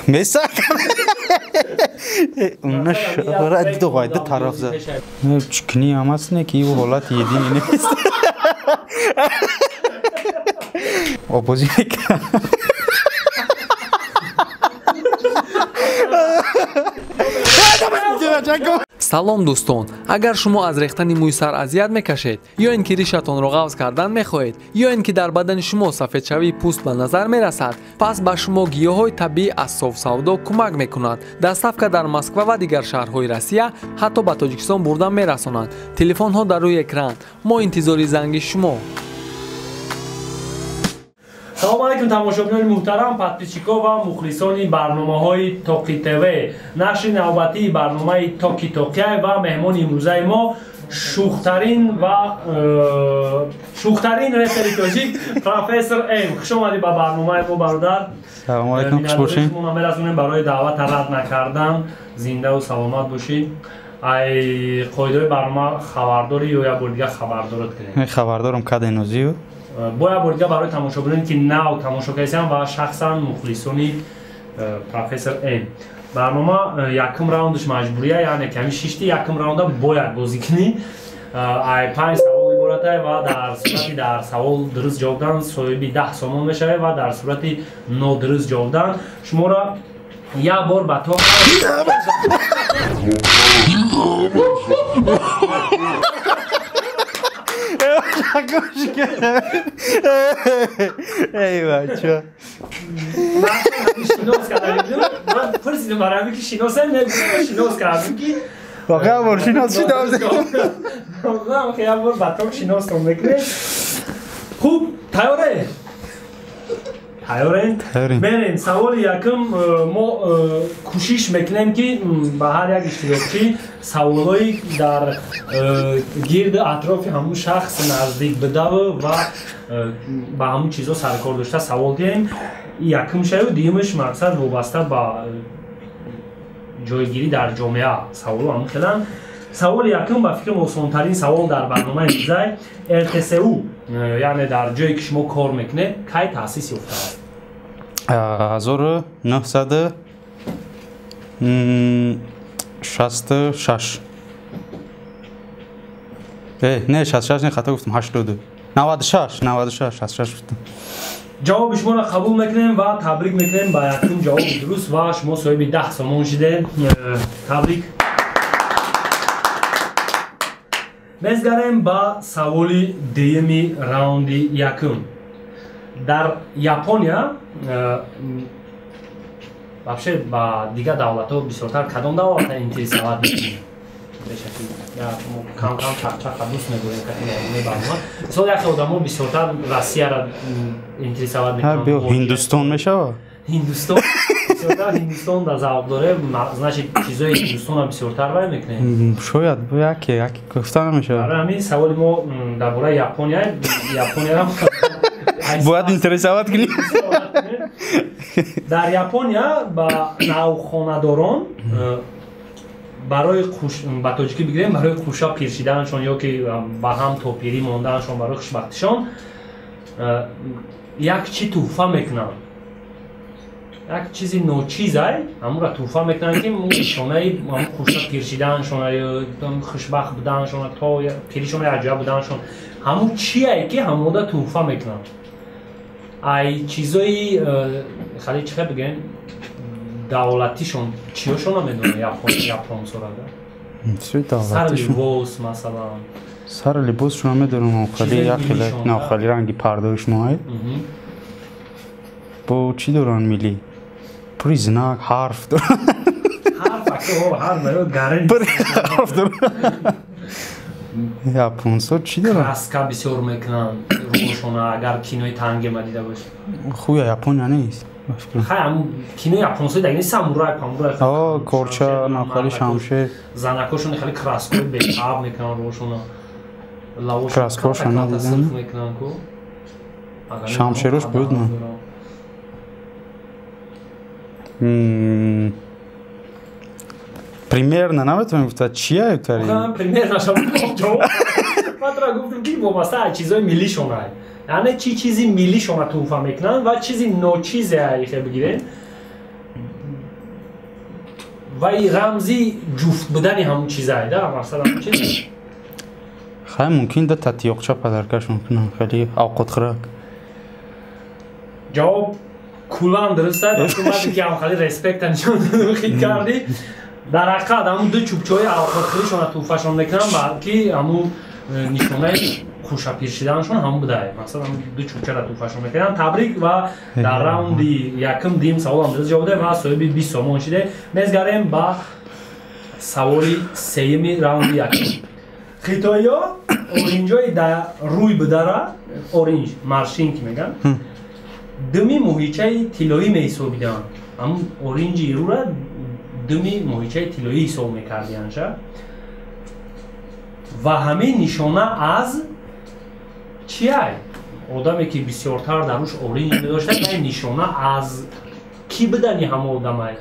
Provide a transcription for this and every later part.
Mesak. Onlar şarad doğaydı tarafza. Çıkni amasne ki bu holat yediğin nefes. Opposite. салом дӯстон, агар шумо аз рехтани мӯи сар азият мекашед ё ин ки ришатонро ғафз кардан мехоҳед ё ин ки дар бадани шумо сафедшавии пӯст ба назар мерасад, пас ба шумо гиёҳҳои табиӣ аз софсавдо кӯмак мекунанд. Дастафка дар Москва ва дигар шаҳрҳои Россия ҳатто ба Тоҷикистон бурда мерасонанд. Телефонҳо дар рӯи экран. Мо интизори занги шумо. салом алейкум тамошобинони муҳтарам, подписчикҳо ва мухлисони барномаҳои Токи ТВ. Нашри навбатии барномаи Токи Токиай ва меҳмони имрӯзаи мо шухтарин репери тоҷик профессор М. Хуш омадӣ ба барномаи мо бародар. Салом алейкум, хуш бошед. Мо мерасонем барои даъвата рад накардан. Зиндаву саломат бошед. Ай қоидаҳои барнома хабардорӣ ё як бор дигар хабардорат кунем? Хабардорам каденозию. Бо як бор дигар барои тамошобиноне ки нав тамошо карданд ва шахсан мухлисони профессор М. Барнома якум раундаш маҷбурия, яъне ками шишти якум раунда бояд бозӣ кунӣ. Ай 5 савол иборатай ва дар сурати дар савол дуруст ҷавоб дан соҳиби 10 сомон мешавед ва дар сурати нодуруст ҷавоб дан шуморо як бор ба то Ey bachcha. шинос кардам. Ман пурсидам барами ки шиносам, не шинос кардам ки Вақеан бор шинос шидам. Вам хаял бор ба то шиностон мекунем. Хуб, тайёре? Тайёрен? Берем, саволи якум мо кӯшиш мекунем ки ба ҳар як иштирокчӣ саволҳои дар гирди атрофи ҳамун шахс наздик бидаву ва ба ҳамун чизҳо саркор дошта савол диҳем. Якум шаву дуюмаш мақсад вобаста ба ҷойгирӣ дар ҷомеа саволҳо ҳамун хеланд. Саволи якум ба фикрам осонтарин савол дар барномаи имрӯзай РТСУ, яъне дар ҷое ки шумо кор мекунед, кай таъсис ёфтааст? 1966. Не 66 не хата гуфтам 82. 96 66 гуфтам. ҷавоби шуморо қабул мекунем ва табрик мекунем ба якум ҷавоби дуруст ва шумо соҳиби 10 сомон шудед. Табрик. Мезгарем ба саволи дуюми раунди якум. Дар Япония вообще ба дигар давлатҳо бисёртар кадом давлата интересоват мекунед? Кам чақчақа дӯст мегӯем барнома. Мисол яхе одамо бисёртар Россияро интересоват мекунанд. Ҳиндустон мешава? Ҳиндустон? Бисёртар Ҳиндустон да завоб дорем, значит чизои Ҳиндустонро бисёртар вай мекунем? Шояд яке гуфта намешава. Ара ҳамин саволи мо дар бораи Япония бояд интересоват кунӣ. Дар Япония ба навхонадорон барои ба тоҷикӣ бигирем барои хушак пиршиданашон ё ки ба ҳам то пирӣ монданашон барои хушбахтишон як чӣ тӯҳфа мекунанд. Як чизи ночизай ҳамонро тӯҳфа мекунанд ки нишонаи хушак пиршиданашон ё хушбахт буданашон то пиришон аҷоиб буданашон ҳамон чие ки ҳамода тӯҳфа мекунанд. Ай чизои хали чӣ бигӯем давлатишон чиёшона медонад японсорада? Сар либос масалан. Сар либосшона медонам охали як хеле охали ранги пардаи шумои. Бо чӣ доранд милли? Пури знак, ҳарф доранд. Ҳарф ҳарф гарен. Ҳарф доранд. Японсо чӣ доранд? Краска бисёр мекунанд рӯшона агар кинои тангема дида бошед. Хуя Япония нест. кинои японсои дагини самурай памурай корча нахали шамшер занакошон хали краскои бетаб мекунанд рӯшона лавош краскошон мекунанд ку шамшерош буд ман примерно наметонам гуфта чия тари примерно шам ҷавоб матра гуфтам ки вобаста аз чизои миллишонай یعنی چی چیزی ملی شما توفا میکنن و چیزی نوچیزی که بگیرین و این رمزی جفت بودنی همون چیزایی ده مثلا همون چیز خیلی ممکن ده تطیاقچه پدرکش ممکنه خیلی اوقات خرک جواب کلان درسته بس اومدی که هم خیلی ریسپکت نشون خیلی کردی در حقیقت همون دو چوبچه‌های اوقات خری شما توفاشون میکنن بلکه همون نشونه خوشا پیرشیدنشون همون بوده مثلا دو چوبچه را توفاشون میکنن تبریک و در راوند یکم دیم سوال هم درست جواب و صاحب 20 سوم شده میزگریم با سوال سیمی راوند یکم خیتایا اورینجای در روی بداره اورینج مارشینگ میگن دمی موهیچه طلایی میسابیدن همون اورینجی رو را دمی موهیچه طلایی حساب میکردیانش و همه نشانه از چیه؟ آدمی که بسیارتر دروش اورینج میداشته این نشانه از کی بدنی همه آدم های؟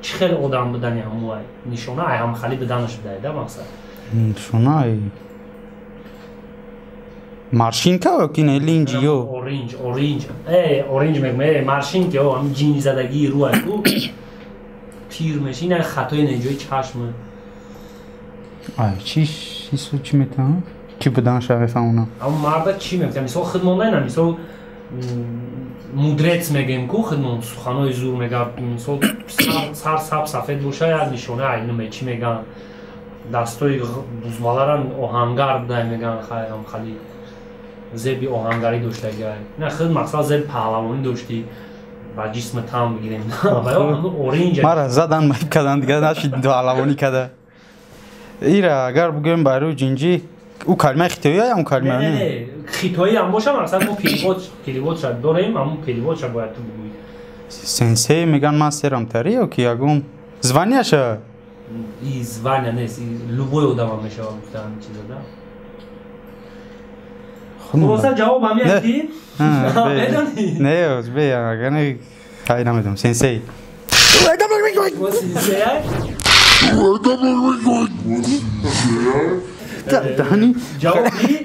چه خیلی آدم بدنی همه های؟ نشانه های هم خیلی بدنش بدهیده مقصد؟ نشانه های مارشین که او که نه لینجی او اورینج میگم مارشین که او هم جینی زدگی رو های او پیر میشه این خطای نجوی چشم چی چی میتونم؟ چی بدن شبه فهمونم؟ اما مرد چی میگم؟ مثلا خدمانده نه مثلا مدرت میگم که خدمان سخنای زور میگم مثلا سر سب سفید باشه از نشانه اینو چی میگن دستای بزمالارن آهنگر بوده میگن خیلی زبی آهنگری داشته گه نه خیلی مقصد زب پهلوانی داشتی و جسم تام بگیریم اورینج مرا زدن مایب کردن دیگه نشید دو علوانی کده ایره اگر بگیم برای جنجی او کلمه خیتایی های اون کلمه نه خیتایی هم باشه مثلا ما کلیوات شد داریم همون کلیوات شد باید تو بگوی سنسی میگن من سرم تری یا که اگم زوانیه شه ای زوانیه نیست لوبوی او دوام میشه گفتن چیزا ده خلاصه جواب هم یکی؟ نه از بی اگر نه خیلی نمیدونم سنسی جوابی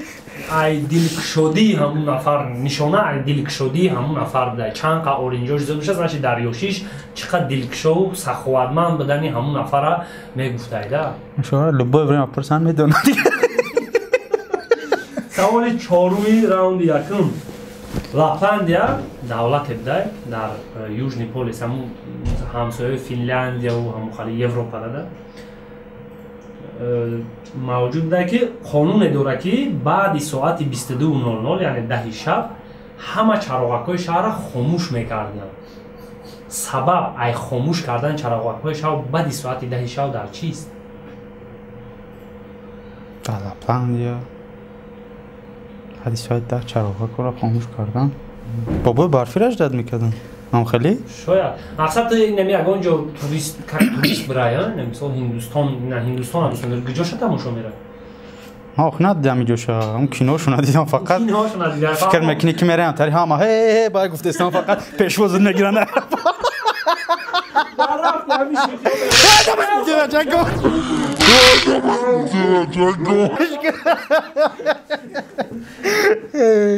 ای دیلکشودی همون نفر نشانه ای دیلکشودی همون نفر بده چند قا اورینجوش زده میشه زنش دریوشیش چقدر دیلکشو سخوادمند بدنی همون نفر میگفته ایده شما لبای بریم اپرسان میدونه سوال چهارمی راوند یکم لاپلاندیا دولت بده در یوژنی پولیس همون همسایه فنلاندیا و همون خالی اروپا ده موجود بوده که قانون داره که بعد ساعت 22:00 یعنی 10 شب همه چراغک‌های شهر خاموش میکردن سبب ای خاموش کردن چراغک‌های شهر بعد ساعت 10 شب در چیست؟ در لاپلاندیا حدیث ساعت 10 چراغک را خاموش کردن بابا برفی را اجداد میکردن هم خیلی؟ شاید مقصد نمی اگه اونجا توریست برای مثلا هندوستان نه هندوستان هم دوستان گجا شد تماشا میره آخ نه دیدم اینجا شد اون کینوشون دیدم فقط کینوشون دیدم فکر میکنی که میرم تری همه هی باید گفته استان فقط پیشواز نگیرن رفت همیشه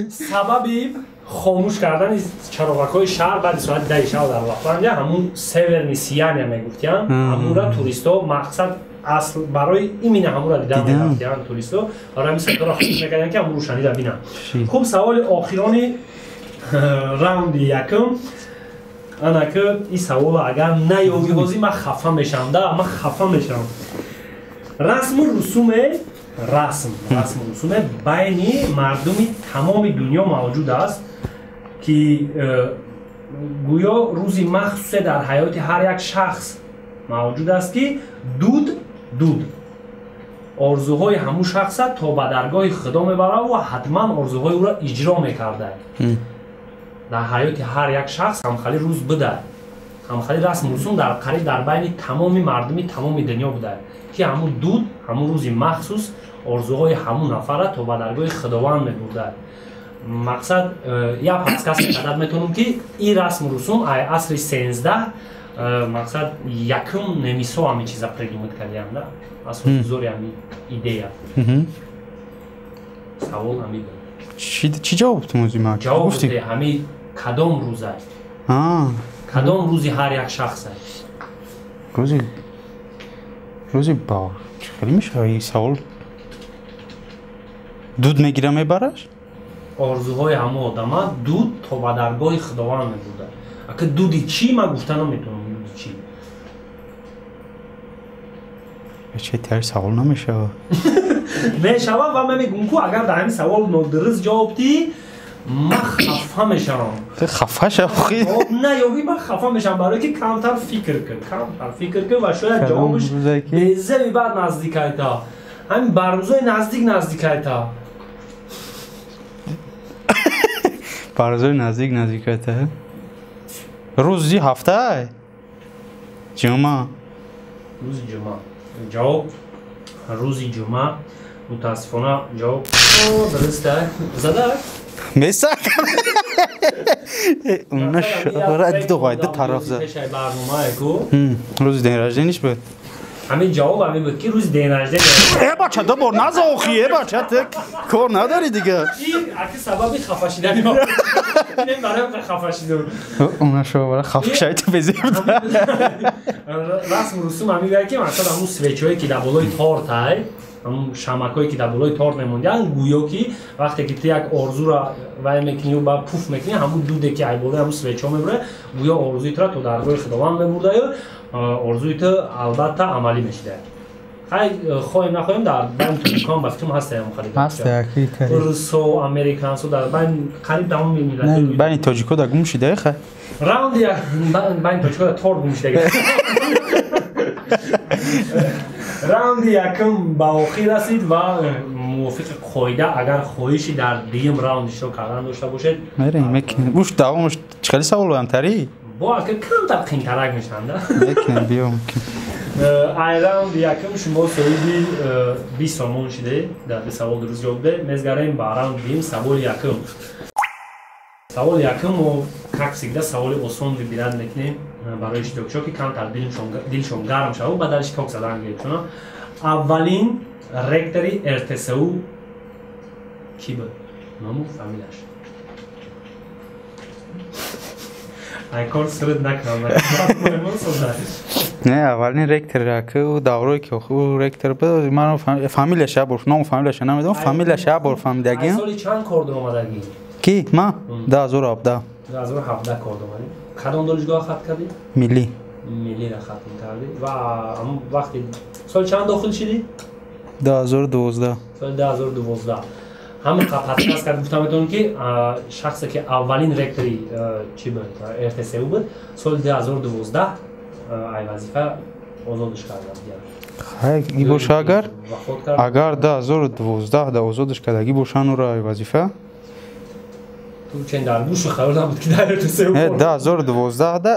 سببی خاموش کردن چراغک‌های شهر بعد ساعت 10 شب در لاپلاندیا همون سیورنی سیانیا میگفتن همون را توریستا مقصد اصل برای این همون را دیدن میگفتن توریستا برای مثلا تو را خودش میگن که همون روشنی را ببینن خب سوال آخرانی راوند یکم انا که این سوال اگر نیابی بازی من خفه میشم ده من خفه میشم رسم رسوم بین مردمی تمام دنیا موجود است که گویا روزی مخصوص در حیات هر یک شخص موجود است که دود آرزوهای همون شخص تا به درگاه خدا میبره و حتما آرزوهای او را اجرا میکرده در حیات هر یک شخص هم خیلی روز بده هم خیلی رسم رسوم در قریب در بین تمام مردمی تمام دنیا بوده که همون دود همون روزی مخصوص آرزوهای همون نفره تا به درگاه خداوند میبرده مقصد یا پس کسی عدد میتونم که این رسم رسوم ای عصر 13 مقصد یکم نمیسو همین چیزا پردومت کردیم ده اصلا زوری همین ایده سوال همین چی جواب تو موضوع ما جواب گفتی بده همین کدام روز است کدام روزی هر یک شخص است روزی با خیلی میشه این سوال دود میگیره میبرش آرزوهای همه آدم ها دود تا به درگاه خداوند میبوده اگه دودی چی من گفته نمیتونم دودی چی چه تر سوال نمیشه میشوم و من میگم که اگر در همین سوال نادرست جواب دی من خفه میشم تو خفه شوخی نه یوگی من خفه میشم برای که کمتر فکر کن و شاید جوابش به زمین بعد نزدیک ایتا همین برمزای نزدیک ایتا برزوی نزدیک هسته روزی هفته جمعه روزی جمعه جواب روزی جمعه متاسفانه جواب درسته زده میسا اون شورا دو قاعده طرف زد روز دین رجدینش بود همین جواب همین بود که روز دین رجدین بچه دو بار نزاخیه بچه تک کار نداری دیگه این اگه سبب خفه شدنی ما اینه برای خفه شدن اون شورا خفه شدی تو بزیر رسم رسوم همین که مثلا همون سویچایی که در بالای تارت های همون شمکایی که در بالای تارت نموندن گویا که وقتی که تو یک آرزو را وای میکنی و بعد پوف میکنی همون دوده که ای بالای همون سویچ ها میبره گویا آرزویت را تو درگاه خداوند میبرده یا آرزویت البته عملی میشه های خواهیم نخواهیم در بین دکان با فیلم هسته هم خرید هسته اکی روسو امریکانسو در بین قریب در همون میمیلت نه بین تاجیکو در گم شده خیلی راوند یا بین تاجیکو در تار گم شده راوند یکم به آخر رسید و موافق قاعده اگر خواهشی در دیم راوندش رو کردن داشته باشید میریم میکنیم اوش دوامش چخیلی سوال بایم تری با اگر کم تا قینترک میشنده میکنیم بیا ای راوند یکم شما سویدی 20 سالمون شده در به سوال درست جواب ده میزگریم با راوند دیم سوال یکم سوال یکم و کاکسیگده سوال آسان بیرد میکنیم برای اشتراکشو که کمتر دلشون گرم شد و بدلش کاک زدن گرفت چون اولین رکتری ارتسو کی بود؟ نامو فامیلش این کار سرد نکنم نه اولین رکتر را که او داوروی که او رکتر بود من فامیلش ها برف نام فامیلش نمیدونم فامیلش ها برف فامیلگی این سالی چند کار در آمدگی؟ کی؟ ما؟ 2017 2017 کار داریم. کدام دانشگاه ختم کردی؟ ملی را ختم کردی و همون وقتی سال چند داخل شدی؟ 2012 سال 2012 همون پادکست کرد گفتم بهتون که شخصی که اولین رکتری چی بود؟ ارتسو بود سال 2012 ای وظیفه آزادش کردن خیلی باشه اگر 2012 دا آزادش کردگی باشن را ای وظیفه تو چند در گوش خبر نبود که در ارتسو بود 2012 دا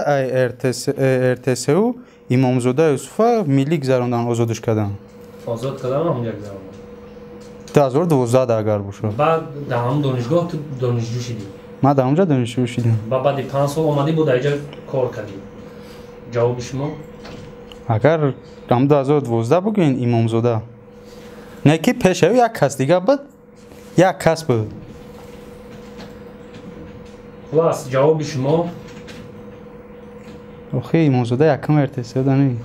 ارتسو امامزاده یوسف ملی گذراندن آزادش کردن آزاد کردن همون یک زمان 2012 دا اگر باشه بعد در همون دانشگاه تو دانشجو شدی ما در اونجا دانشجو شدیم بعد 5 سال آمدی بود اینجا کار کردی جواب شما اگر هم 2012 بگوین امامزاده نه که پیشه یک کس دیگه بود یک کس بود خلاص جواب شما آخه امامزاده یکم ارتسو دانی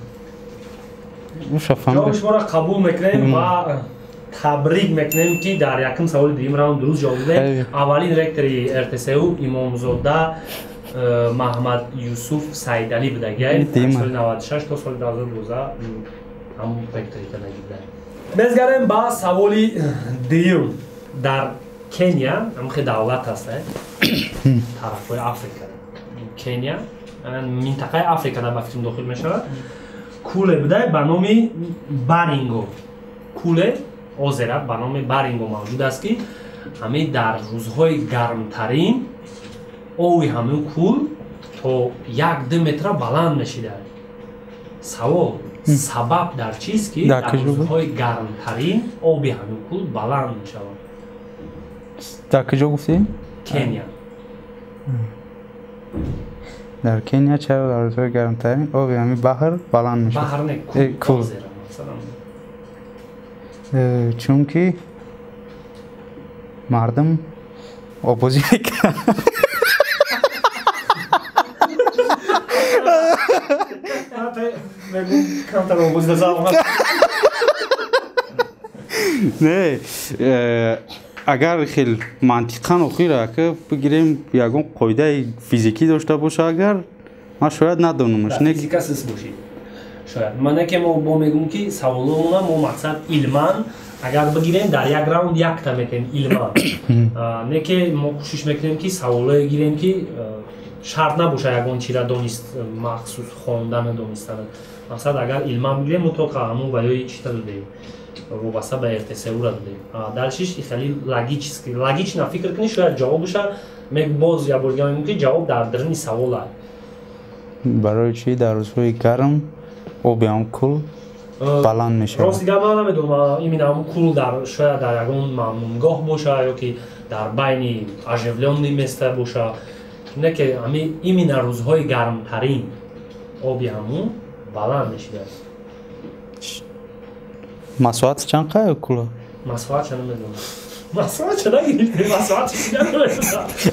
جواب شما را قبول میکنیم و تبریک میکنیم که در یکم سوال دویم راوند درست جواب دادید اولین رکتری ارتسو امامزاده محمد یوسف سیدعلی بودگی سال 96 تا سال 2012 همون رکتری کنگیده میزگریم با سوالی دویم در کنیا همون دولت هست طرف های افریقا کنیا منطقه افریقا در بفیتون داخل می شود کوله بوده به نام بارینگو کوله آزره به نام بارینگو موجود است که همه در روزهای گرمترین آوی همون کول تا 1-2 متر بلند میشیده سوال سبب در چیست که در روزهای گرمترین آبی همون کول بلند میشود در کجا گفتیم؟ کنیا در کنیا چرا در روزهای گرمترین آبی همین بحر بلند میشه؟ بحر نه کول چون که مردم آبازی میکنم. نه اگر خیلی منطقاً اخیره که بگیریم یکون قاعده فیزیکی داشته باشه اگر ما شاید ندانمش فیزیکا سس باشید شاید من که ما با میگم که سوالمون ما مقصد علمان اگر بگیریم در یک راوند یک تا میتیم علمان نه که ما کوشش میکنیم که سوالا گیریم که شرط نباشه یکون چی را دانست مخصوص خواندن دانستن مقصد اگر علمان بگیریم مطلق همون ولی چی تا دادیم وابسته به ارتساع را دادیم درشش خیلی لاگیچ نه فکر کنی شاید جوابش میگه باز یا بگیم که جواب در درون سوال است برای چی در روزهای گرم آب هم کل بلند میشه راست دیگه من نمیدونم این هم کل در شاید در یکون ممنونگاه باشه یا که در بین اژیولونی میسته باشه نه که همین این روزهای گرمترین آبی همون بلند میشه مساحت چند قایه کلا؟ مساحت چند نمیدونم مساحت چند نگیرید؟ مساحت چند نمیدونم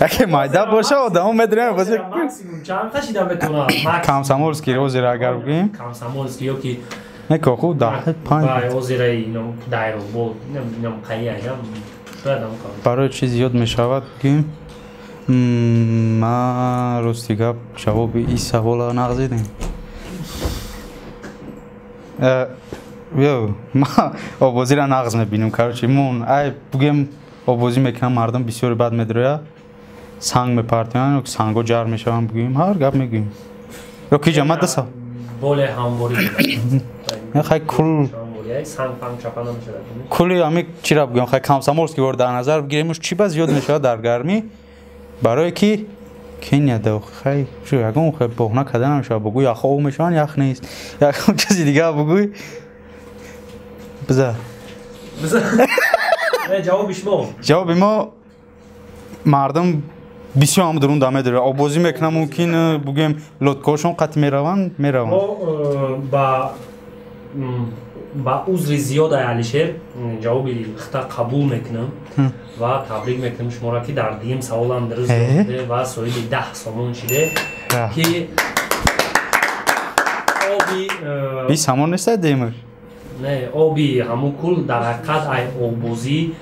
اگه مایده باشه آدم میدونه بازه مکسیموم چند کشیدم بتونم کامسامولسکی روزی را اگر بگیم کامسامولسکی یا که نکه خوب ده پایین روزی را اینو دایرو بود اینم قیه هم شاید هم کنم برای چیز یاد میشود بگیم ما روستیگه جواب این سوال نغزیدیم یو ما آبازی را نغز میبینیم کارچی مون ای بگیم آبازی میکنم مردم بسیار بد میدروه سنگ میپرتیم سنگو جر میشویم بگیم هر گپ میگیم یا کی جمعت دستا بوله همواری خیلی کل سنگ پنگ چپا نمیشه کلی همی چی را بگیم خیلی کامسامولسکی ورد در نظر بگیریمش چی باز یاد میشه در گرمی برای کی کنیا دو خیلی شو یکم خیلی بحنه کده نمیشه بگوی یخ او میشون یخ نیست یکم کسی دیگه بگوی بذار جواب ما مردم بسیار هم درون دامه داره آبازی میکنم ممکن بگیم لطکاشون قطع میروان با عذر زیاد علیشیر جوابی خطا قبول میکنم و تبریک میکنم شما را که در دیم سوال هم درست داده و سوال 10 سامون شده که آبی 20 سامون نیست دیمش نه آبی همون کل در حقیقت ای آبازی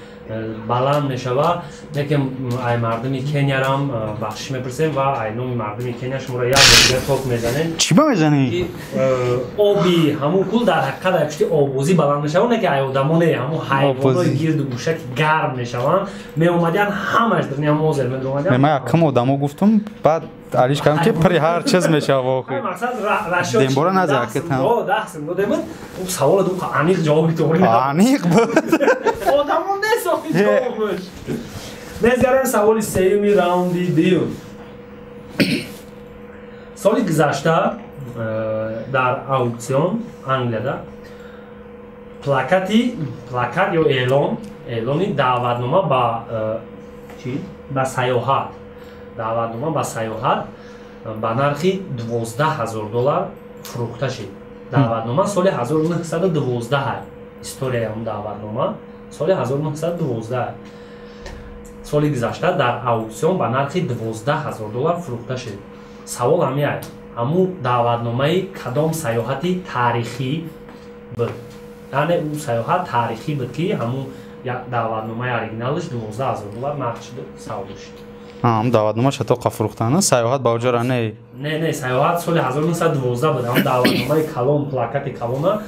بلند میشود نه که ای مردمی کنیا را هم بخشش میپرسیم و ای نومی مردمی کنیا شما را یاد دیگر توک میزنین چی با میزنی؟ آبی همون کل در حقیقت ای پشتی آبازی بلند میشود نه که ای آدمانه همون حیوانای گرد و گوشه گرم میشوند می اومدن همش در نیم موزل می اومدن من یکم آدمو گفتم بعد علیش کردم که پری هر چیز میشه واقعی دیمبورا نزد که تام دستم دادم اون سوال دو عمیق جوابی طوری عمیق بود آدمون نساخی جوابش نزدیک سوال سومی راوندی دیو سالی گذشته در اuksion انگلیادا پلاکت یا اعلانی دعوتنامه با چی با سیاحت دعوتنامه با سیاحت با نرخی $12,000 فروخته شد. دعوتنامه سال 1912 استوری هم دعوتنامه سال 1912 سال گذشته در اuksion با نرخی $12,000 فروخته شد. سوال همی است همون دعوتنامه کدام سیاحتی تاریخی بود؟ یعنی اون سیاحت تاریخی بود که همون دعوتنامه اوریجینالش $12,000 نرخ شده سوال شد. هم دعوتنامه شتا فروختن سیاحت با وجود نه نه سیاحت سال 1912 بود هم دعوتنامه کلام پلاکت کلام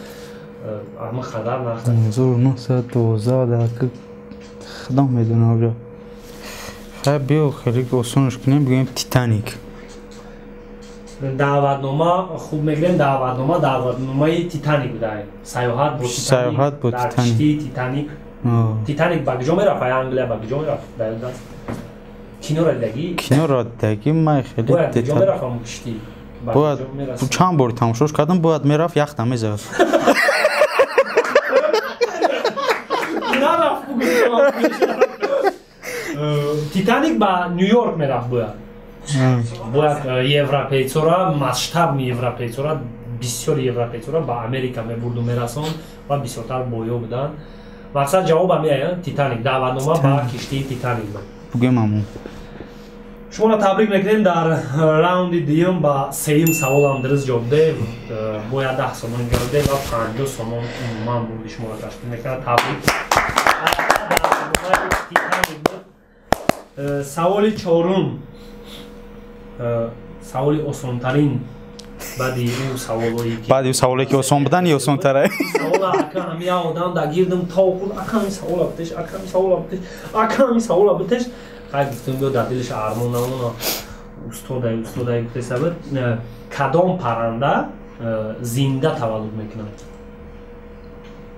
اما خبر نرخ 1912 در خدام میدونه اونجا خیلی بیو خیلی آسونش کنیم بگیم تیتانیک دعوتنامه خوب میگیم دعوتنامه تیتانیک بوده سیاحت بود در کشتی تیتانیک تیتانیک با کجا میرفت انگلیس با کجا میرفت کینو را دگی من خیلی باید کجا میرفتم کشتی باید چند بار تماشاش کردم باید میرفت یخت هم میزد تیتانیک با نیویورک میرفت باید یوروپیچورا масштаб یوروپیچورا بسیار یوروپیچورا با امریکا میبرد و میرسون و بسیارتر بویا بودن مقصد جواب هم میاد تیتانیک دعوتنامه با کشتی تیتانیک بود بگیم همون شما را تبریک میکنیم در راوند دیگه با سوم سوال هم درست جواب ده باید 10 سومون جواب ده و 50 سومون عموما بودی شما را تشکیل میکنه تبریک. سوال چهارم سوال آسان‌ترین بعدی اون سوالایی که بعدی سوالی که آسان بودن یا آسان تره سوال اکا همه آدم در گیردم تا خود اکا می سوال بتش اکا می سوال بتش اکا می سوال بتش خیلی گفتم بیا در دلش ارمان نمونا استادای گفته سبت کدام پرنده زنده تولد میکنه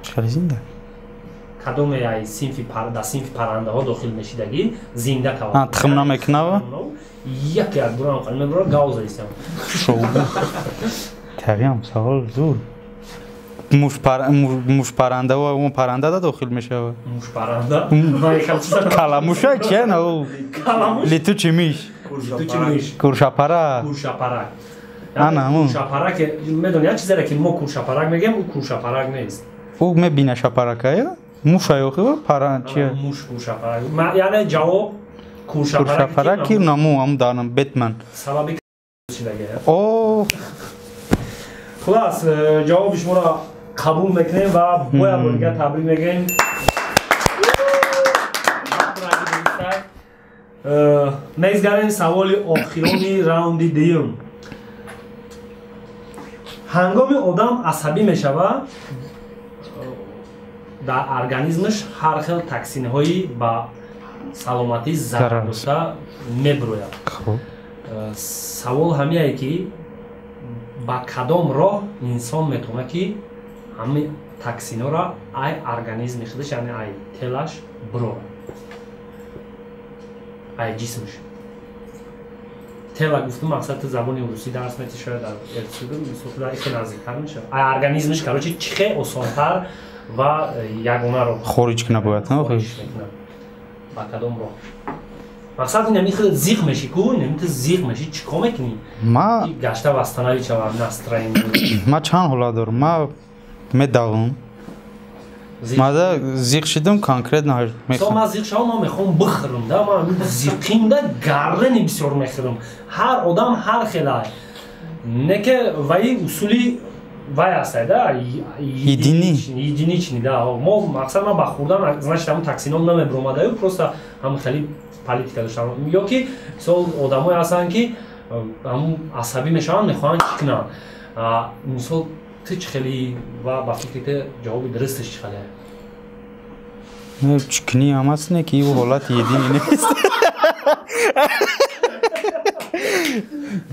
چرا زنده؟ کدام ای صنف پرنده ها داخل میشیدگی زنده تولد تخم نمیکنه یکی از برای خانم برای گاوز ایستم شو تقیم سوال زور موش پرنده و اون پرنده دا داخل میشه موش پرنده؟ کلموش های چیه نه او؟ لیتو چی میش؟ کورشپرک کورشپرک آنه همون کورشپرک میدونی یه چیزی را که ما کورشپرک میگیم او کورشپرک نیست او میبینه شپرک های؟ موش های او پرنده چیه؟ موش کورشپرک یعنی جواب کورشپرکی نمو هم دارم بتمن سببی چی دیگه اوه خلاص جواب شما را قبول میکنیم و باید دیگه تبریک میگیم میزگرین سوال آخرانی راوند دیگم هنگام آدم عصبی میشود در ارگانیسمش هر خیل تکسین هایی با سلامتی ضرر داشته میبروید سوال همیه که با کدام راه انسان میتونه که همین تکسین ها را ای ارگانیسم خودش یعنی ای تلش بروه ای جسمش تلا گفتم مقصد زبان روسی درس میتی شاید در ارتسودم میسوخت در ایخی نزدیکتر میشه ای ارگانیسمش کروچی چخه آسانتر و یگانه رو خارج کنه باید نه خارج میکنه با کدام راه مقصد این همی خود زیغ میشی که این همی تو زیغ میشی چیکار میکنی؟ ما گشته وستانوی چه و نسترین ما چند حالا دارم ما میدوم ما دا زیغ شدم کانکریت نه میخوام من زیغ شدم ما میخوام بخورم ده ما زیغیم ده گردنی بسیار میخورم هر آدم هر خیلی نه که وی اصولی وای هسته ده ایدینی چنی ده ما مقصد ما بخوردم از نشتم تکسینام نمیبروم ده پروسته هم خیلی پالیتیکا داشتم یا که سال آدمایی هستن که هم عصبی میشن میخوان چی کنن مثلا تو چه خیلی و با فکرت جواب درستش چه خیلی چکنی هم هست نه که او حالت ایدینی نیست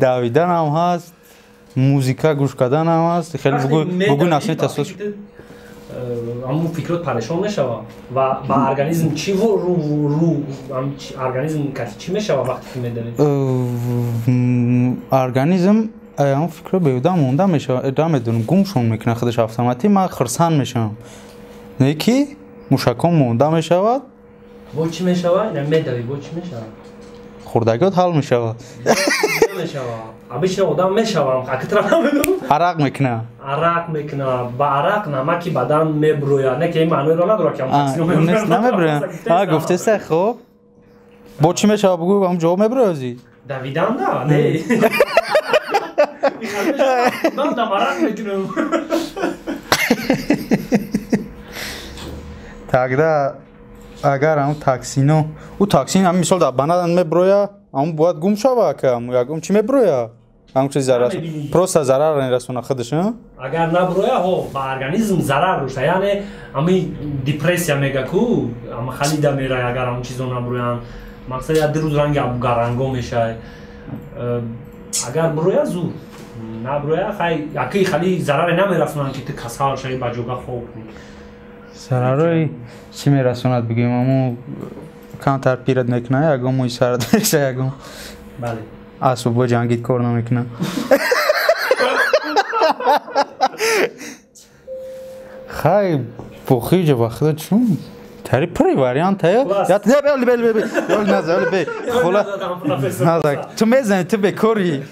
دویدن هم هست موزیکا گوش کردن هم هست خیلی بگو نسلی تصویر همون فکرات پریشان نشوه و با ارگانیسم چی رو ارگانیسم چی میشوه وقتی که میداری؟ ارگانیسم همون فکر بیوده مونده میشه ادامه دونم گمشون میکنه خودش автомاتی من خرسان میشم نه که موشکم مونده میشود با چی میشوه؟ اینه میداری با چی میشوه؟ خوردگات حل میشود ابیش آدم میشوم حقیقتا نمیدونم عرق میکنه با عرق نمکی بدن میبروید نه که این معنی رو نداره که نمیبروید گفته سه خب با چی میشه بگو هم جواب میبرویزی دویدن نه من دم عرق میکنم تاگده اگر هم تاکسینو او تاکسین هم مثال در بندن میبروید هم باید گم شود که هم چی میبروید هم چیز ضرر پروسه ضرر نرسونه خودش اگر نبروید ها با ارگانیسم ضرر روشه یعنی همی دیپرسیا میگه کو هم خلیده میره اگر هم چیزو نبروید مقصد یه روز رنگ گرانگو میشه اگر بروید زور نبروید خیلی خیلی ضرر نمیرسونن که تو کسال شایی با جوگه خوب کنی ضررای چی میرسوند بگیم همون کانتر پیرد میکنه یکم موی سرد میشه یکم بله اسب با جنگید کار نمیکنه خیلی بخیجه وقتا چون تری پری واریانت هیا یا بل نزد بل خلا تو میزنی تو بکوری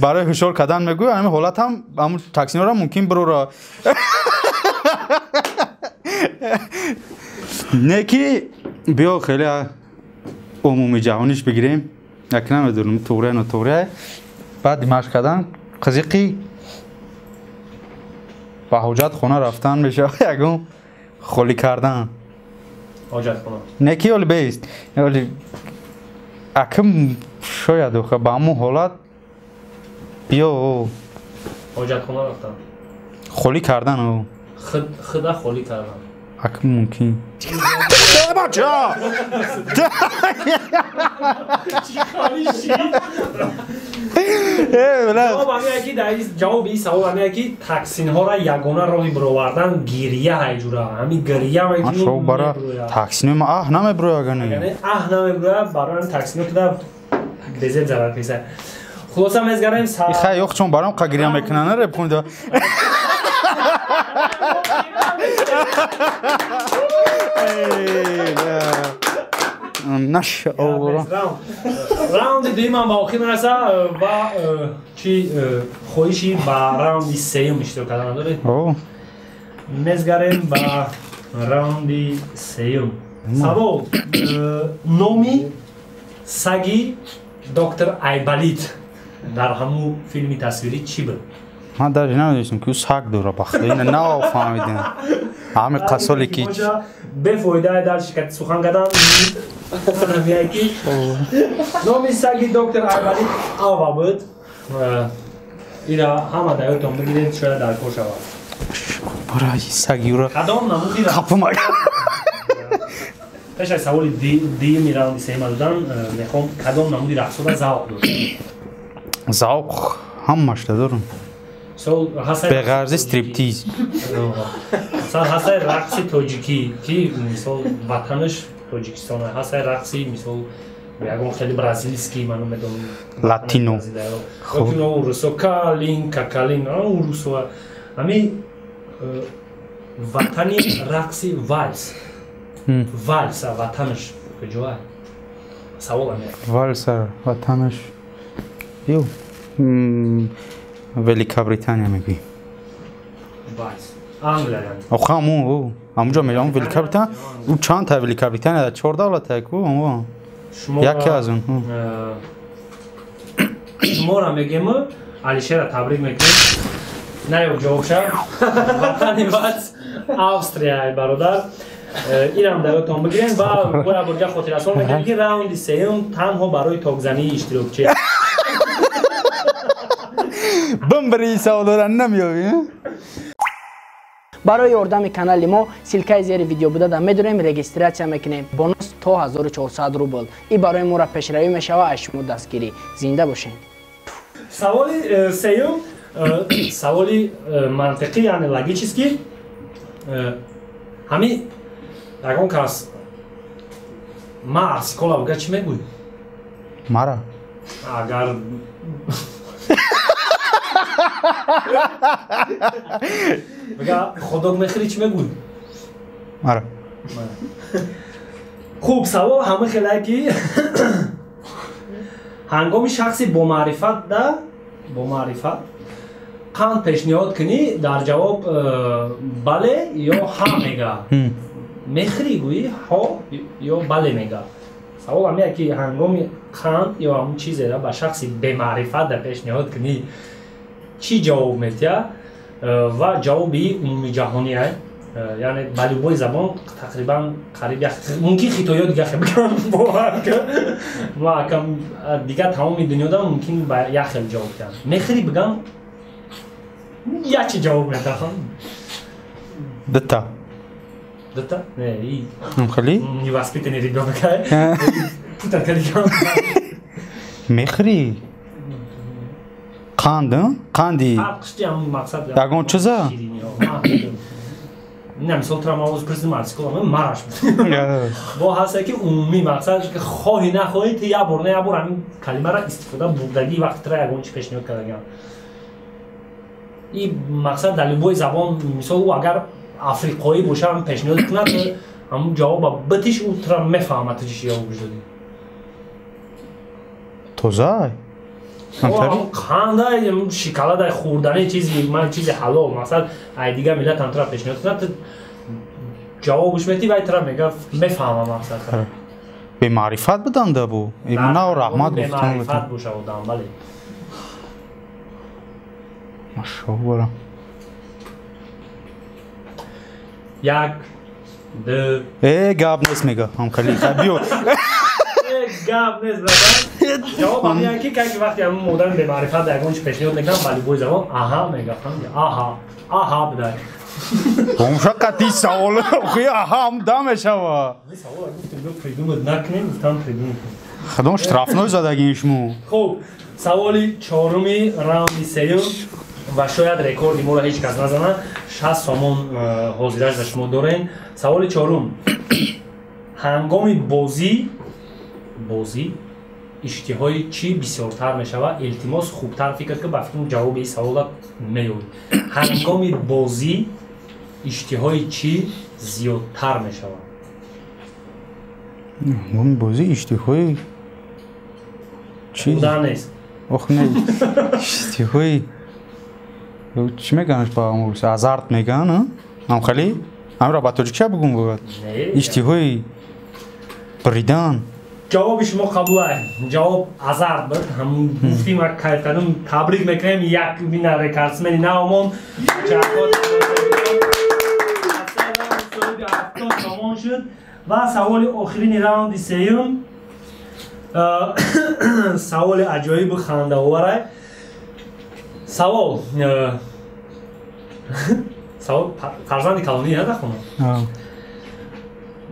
برای هشار کردن میگوی همین حالت هم همون تاکسینا را ممکن برو را نه کی بیا خیلی عمومی جهانیش بگیریم یک نمیدونم توره نتوره بعد مشق کردن قزیقی با حاجت خونه رفتن میشه یکم خالی کردن حاجت خونه نکی ولی بیست ولی اکم شاید اوخه با همون حالت بیا حاجت خونه رفتن خالی کردن او خدا خالی کردن اکم ممکن بچه جواب این سوال همه یکی تکسین ها را یگانه راهی برآوردن گریه های جوره همین گریه های من شو برای تکسین ما اه نمیبروی اگه یعنی اه نمیبروی برای تکسین ها که بزید زبر پیسه خلاص هم ازگرم این خیلی یخ چون برام قگریه میکنه نره پونده نش اولا راوند دویم هم با آخر مرسه و چی خویشی با راوندی سیم اشتراک کردن داره مزگرم با راوندی سیم سوال نومی سگی دکتر ایبالیت در همون فیلمی تصویری چی بود؟ من در این نمیدونستم که او سگ دوره بخته اینه نه فهمیدیم همه قصالی که بفایده در شرکت سخن کردن نومی سگی دکتر ایبالیت آوا بود اینا همه دایتون بگیرید شاید در کار شود برای سگی رو کدام نمودی را خفه مگه پیش از سوال دی میراندی سیما دادن میخوام کدام نمودی رقص را زوق داشت زوق همش دارم به غرض استریپتیز مثلا هسته رقصی تاجیکی که مثلا وطنش تاجیکستانه هسته رقصی مثلا یکم خیلی برازیلیسکی منو میدونم لاتینو لاتینو روسو کالین کاکالین اون روسو همین وطنی رقصی والس والس وطنش کجاست سوال همه والس وطنش یو ولیکا بریتانیا میگی والس انگلند آخه همونجا میگم ولیکا بریتانیا او چند تا ولیکا بریتانیا در 4 دولت کو یکی از اون شما را میگیم علیشه را تبریک میکنیم نه جواب شد وطنی والس آستریای برادر این هم دایتون بگیرین و برای برگه خاطر اصلا میگن که راوندی سیم تنها برای تاگزنی اشتراک چه بمبری سوالو نمیابی برای یاردم کانال ما سیلکای زیر ویدیو بوده دا میدونیم رجیستراسیون میکنیم بونوس تا 1400 روبل این برای ما را پیشروی میشه و اشمو دستگیری زنده باشین سوالی سیم سوالی منطقی یعنی لاگیچیسکی همین یکم کس ما از کلا بگه چی میگوی؟ مرا اگر بگه خودت میخری چی میگوی؟ مرا خوب سوال همه خیلی که هنگامی شخصی با معرفت ده با معرفت قند پیشنهاد کنی در جواب بله یا ها میگه میخری گویی ها یا بله میگه سوال همیه که هنگامی قند یا همون چیزی را به شخصی به معرفت در پیشنهاد کنی چی جواب میتیه و جوابی عمومی جهانی هست یعنی بلوبای زبان تقریبا قریب ممکن خطایا دیگه خیلی بکنم باور که ما کم دیگه تمام دنیا دا ممکن با یک خیلی جواب کنم میخری بگم یا چی جواب میتونم دتا دتا؟ نه ای خیلی؟ نیواسپیتنی ریگا بکنه پوتا کلیگم میخری قند قندی قشتی هم مقصد یکم چیزه؟ نه مثال تراماوز پرسید مرسی کنم مرش با هسته که عمومی مقصدش که خواهی نخواهی تا یه بار نه یه بار همین کلمه را استفاده بردگی وقت را یکم چی پیشنهاد کردگم این مقصد در لبای زبان مثال او اگر افریقایی باشه هم پیشنهاد کنه که همون جواب بتیش او ترا میفهمه تو چیشی ها بجدادی توزای خانده شکلات خوردنی چیزی من چیزی حلال مثلا ای دیگه ملت هم ترا پیشنهاد کنه جوابش میتی و ای ترا میگه میفهمم مقصد به معرفت بدانده بود ایمانه و رحمت به گفتن معرفت باشه بودم بله ماشاءالله یک دو گاب نیست میگه هم خیلی بیو گاب نیست برادر جواب هم یکی که وقتی هم مادر به معرفت یگانش پیشنهاد میکنم ولی بوی زمان آها میگه آها بدار همشه قطعی سوال خوی هم دمشه و سوال گفتم پریدومت نکنیم گفتم پریدوم خدام شترافنوی زدگیش مو خب سوالی چهارمی راوندی سیوم و شاید رکوردی ما را هیچ کس نزنه 60 سومون حاضرش در شما دارین سوال چهارم هنگام بازی اشتهای چی بسیارتر می شود التماس خوبتر فکر که بفتون جواب این سوالات میاد هنگام بازی اشتهای چی زیادتر می شود هنگام بازی اشتهای چی؟ بودن نیست آخ نه اشتهای چی میگنش با همون ازارت میگن هم خیلی هم را با ترکیه بگم بود اشتهای بریدن جواب شما قبول است جواب ازارت بود هم گفتیم و کردم تبریک میکنیم یک وینر رکورdsمن نامون جاکوت شد و سوال آخرین راوند سوم سوال عجایب خنده آوره سوال فرزند کلانی هست خونم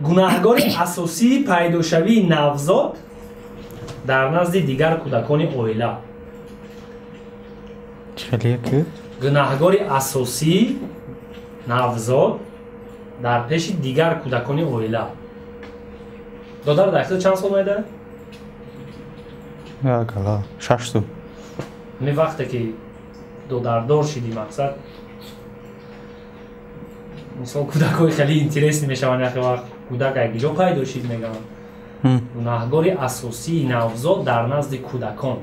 گناهکار اساسی پیداشوی نوزاد در نزد دیگر کودکان عائله چلیه که؟ گناهکار اساسی نوزاد در پیش دیگر کودکان عائله دادر در چند سال میده؟ یا گلا 6 سال می وقتی که دادردار شدی مقصد مثلا کودکای خیلی اینترست نمیشون یه وقت کودک اگه جا پیدا شد میگن گناهکار اساسی نوزاد در نزد کودکان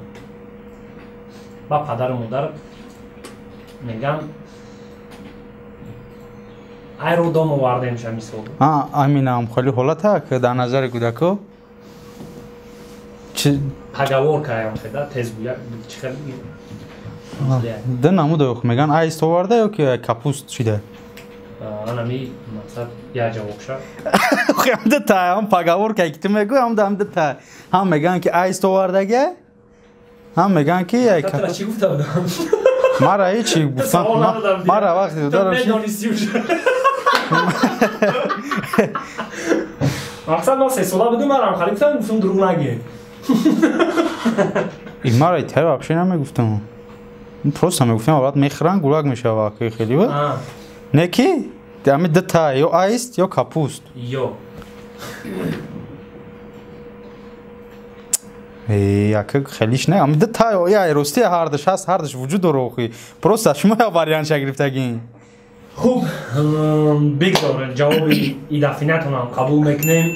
با پدر و مادر میگن ای رو دام آورده میشه مثال همین هم خیلی حالت هست که در نظر کودکا پگوار کردم خدا تیز بود چه خیلی ده نموده میگن ایست آورده یا که کپوست شده آنمی مقصد یا جواب شد هم ده تا هم پگوار که تو میگو هم ده تا هم میگن که ایست آوردگه هم میگن که تا چی گفته بودم مرا هیچی گفتم مرا وقتی دارم مقصد ما 3 ساله بودیم مرا هم خریدم گفتم دروغ نگه این مرا ایتر بابشه نمیگفتم پروست هم میگفتم اولاد میخرن گولاگ میشه واقعی خیلی بود نه کی؟ همه ده تا یا ایست یا کپوست یا یکی خیلیش نه همه ده تا یا راستی هردش هست هردش وجود داره خوی پروست شما یا واریانت گرفتگین خوب بگذارن جواب این دفعه نتونم قبول میکنیم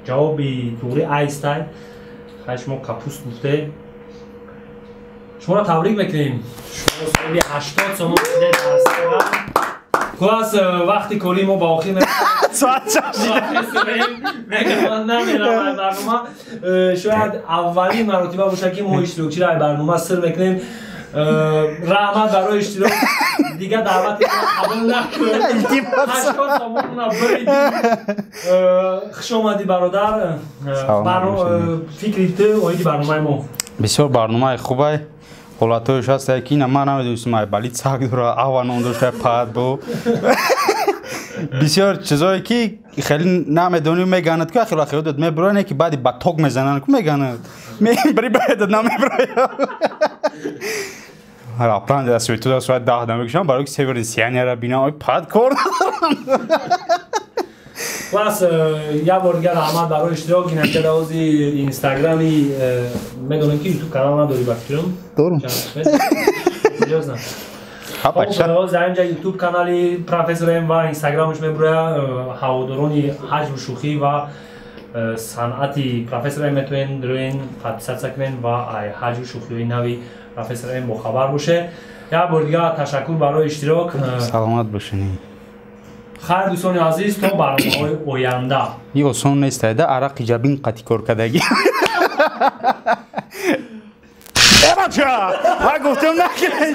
جواب دوری ایستای خیلی شما کپوست بوده شما را تبریک میکنیم شما سالی 80 سومون شده در سرم کلاس وقتی کلی ما با آخر میگم من نمیرم برنامه شاید اولین مرتبه باشه که ما اشتراکچی را برنامه سر میکنیم رحمت برای اشتراک دیگه دعوتی قبول نکنیم 80 سومون را بریدیم خوش آمدی برادر فکری تو آیدی برنامه ما بسیار برنامه خوبه حالتایش هست که این من نمیدونستم ولی چک داره اوان اون داشته پد بو بسیار چیزایی که خیلی نمیدونیم میگند که خیلی خیلی داد میبرونه که بعدی با توک میزنن که میگند میبری باید نمیبره حالا پراند از سوی تو در سوی 10 نمیکشم برای که سیورین سیانی را بینام پد کرد پس یه بار دیگر رحمت برای اشتراک این هفته دوازی اینستاگرامی میدونم که یوتیوب کانال نداری بکترم دارم خب در اینجا یوتیوب کانالی پروفسور ام و اینستاگرامش میبره هوادارانی حجم و شوخی و صنعتی پروفسور ام میتونین دروین تدسات کنین و حجم و شوخی نوی پروفسور ام با خبر باشه یه بار دیگر تشکر برای اشتراک سلامت باشین خیر دوستان عزیز تا برنامه‌های آینده. این آسان نیست ده عرق جبین قطی کار کردگی. بچه من گفتم نکنه